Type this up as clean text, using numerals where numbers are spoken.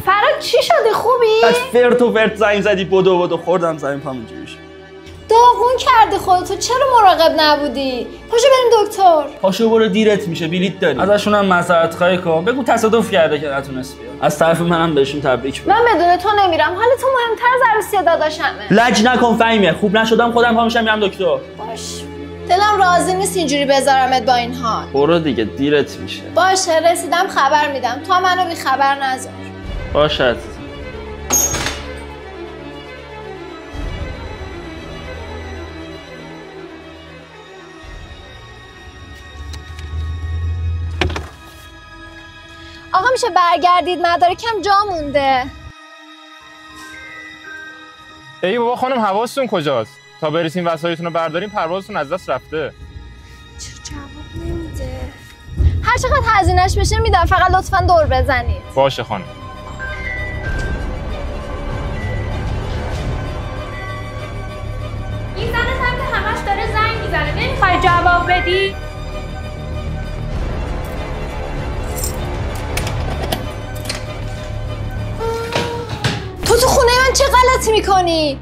فراد چی شده؟ خوبی؟ بعد فرت و فرت زنگ زدی بدو خوردم زمین پام اینجوری شد. داغون کردی خودتو، چرا مراقب نبودی؟ پاشو بریم دکتر. پاشو برو دیرت میشه، بلیط داری. ازشون هم معذرت خواهی کن، بگو تصادف کرده که نتونست بیاد. از طرف منم بهشون تبریک بگو. من بدون تو نمیرم، حال تو مهمتر از عروسی داداشمه. لج نکن فهیمه، خوب نشدم خودم پا میشم میرم دکتر. باش. دلم راضی نیست اینجوری بذارمت با این حال. برو دیگه دیرت میشه. باشه رسیدم خبر میدم، تو منو بی خبر نذار. باشه. آقا میشه برگردید، مدارکم جا مونده. ای بابا خانم حواستون کجاست؟ تا برسیم وسایلتون رو برداریم پروازتون از دست رفته. چرا جواب نمیده؟ هر چقدر هزینه‌اش بشه میدم، فقط لطفاً دور بزنید. باشه خانم. این زنت هم که همش داره زنگ میزنه، نمیخوای جواب بدی؟ تو خونه من چه غلطی میکنی؟